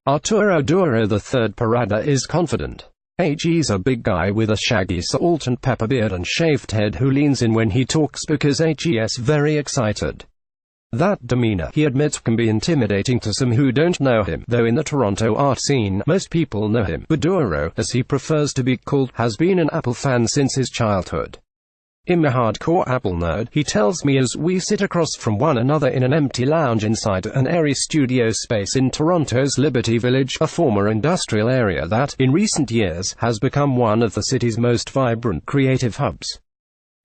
Arturo Duro the Third Parada is confident. He's a big guy with a shaggy salt and pepper beard and shaved head who leans in when he talks because he's very excited. That demeanor, he admits, can be intimidating to some who don't know him, though in the Toronto art scene, most people know him. But Duro, as he prefers to be called, has been an Apple fan since his childhood. I'm a hardcore Apple nerd, he tells me as we sit across from one another in an empty lounge inside an airy studio space in Toronto's Liberty Village, a former industrial area that, in recent years, has become one of the city's most vibrant creative hubs.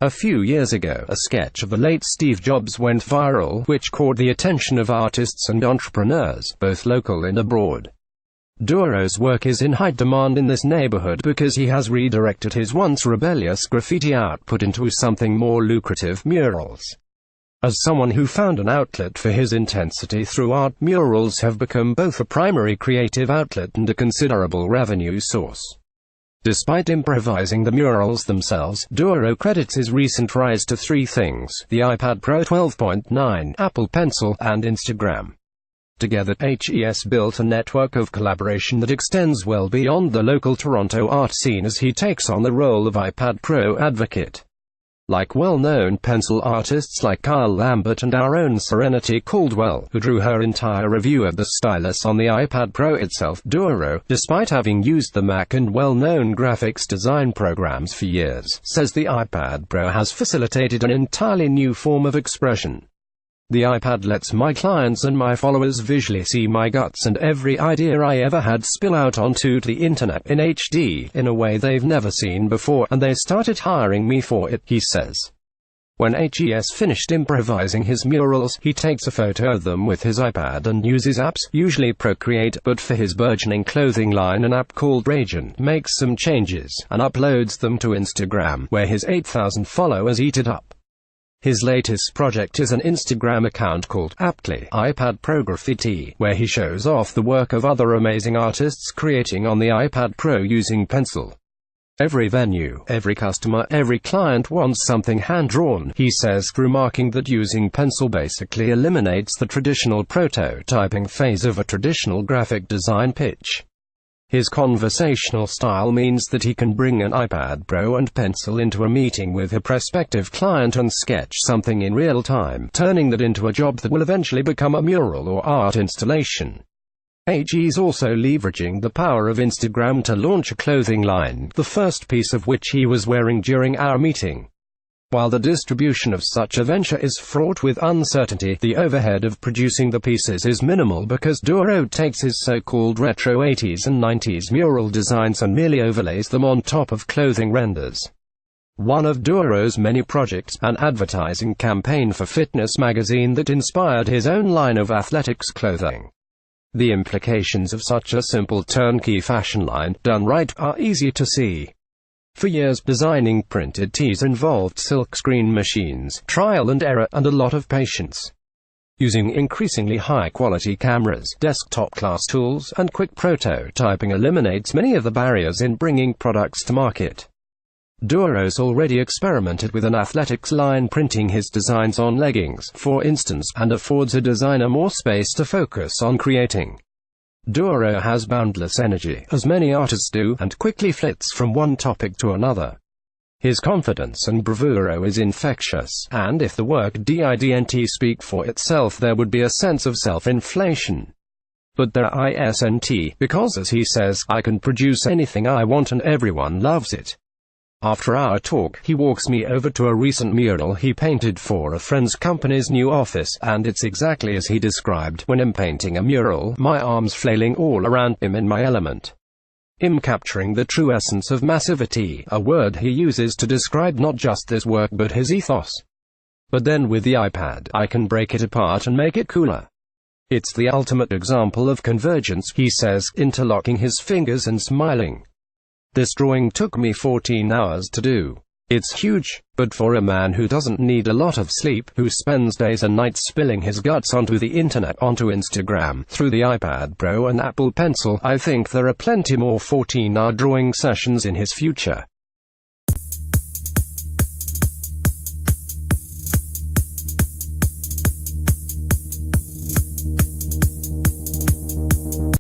A few years ago, a sketch of the late Steve Jobs went viral, which caught the attention of artists and entrepreneurs, both local and abroad. Duro's work is in high demand in this neighborhood because he has redirected his once rebellious graffiti output into something more lucrative: murals. As someone who found an outlet for his intensity through art, murals have become both a primary creative outlet and a considerable revenue source. Despite improvising the murals themselves, Duro credits his recent rise to three things: the iPad Pro 12.9, Apple Pencil, and Instagram. Together, HES built a network of collaboration that extends well beyond the local Toronto art scene as he takes on the role of iPad Pro advocate. Like well-known pencil artists like Kyle Lambert and our own Serenity Caldwell, who drew her entire review of the stylus on the iPad Pro itself, Duro, despite having used the Mac and well-known graphics design programs for years, says the iPad Pro has facilitated an entirely new form of expression. The iPad lets my clients and my followers visually see my guts and every idea I ever had spill out onto the internet in HD, in a way they've never seen before, and they started hiring me for it, he says. When HES finished improvising his murals, he takes a photo of them with his iPad and uses apps, usually Procreate, but for his burgeoning clothing line an app called Ragin, makes some changes, and uploads them to Instagram, where his 8,000 followers eat it up. His latest project is an Instagram account called, aptly, iPad Pro Graffiti, where he shows off the work of other amazing artists creating on the iPad Pro using pencil. Every venue, every customer, every client wants something hand-drawn, he says, remarking that using pencil basically eliminates the traditional prototyping phase of a traditional graphic design pitch. His conversational style means that he can bring an iPad Pro and pencil into a meeting with a prospective client and sketch something in real time, turning that into a job that will eventually become a mural or art installation. He's also leveraging the power of Instagram to launch a clothing line, the first piece of which he was wearing during our meeting. While the distribution of such a venture is fraught with uncertainty, the overhead of producing the pieces is minimal because Duro takes his so-called retro 80s and 90s mural designs and merely overlays them on top of clothing renders. One of Duro's many projects, an advertising campaign for Fitness magazine that inspired his own line of athletics clothing. The implications of such a simple turnkey fashion line, done right, are easy to see. For years, designing printed tees involved silkscreen machines, trial and error, and a lot of patience. Using increasingly high-quality cameras, desktop-class tools, and quick prototyping eliminates many of the barriers in bringing products to market. Duro's already experimented with an athletics line printing his designs on leggings, for instance, and affords a designer more space to focus on creating. Duro has boundless energy, as many artists do, and quickly flits from one topic to another. His confidence and bravado is infectious, and if the work didn't speak for itself there would be a sense of self-inflation. But there isn't, because as he says, I can produce anything I want and everyone loves it. After our talk, he walks me over to a recent mural he painted for a friend's company's new office, and it's exactly as he described. When I'm painting a mural, my arms flailing all around, I'm in my element. I'm capturing the true essence of massivity, a word he uses to describe not just this work but his ethos. But then with the iPad, I can break it apart and make it cooler. It's the ultimate example of convergence, he says, interlocking his fingers and smiling. This drawing took me 14 hours to do. It's huge, but for a man who doesn't need a lot of sleep, who spends days and nights spilling his guts onto the internet, onto Instagram, through the iPad Pro and Apple Pencil, I think there are plenty more 14-hour drawing sessions in his future.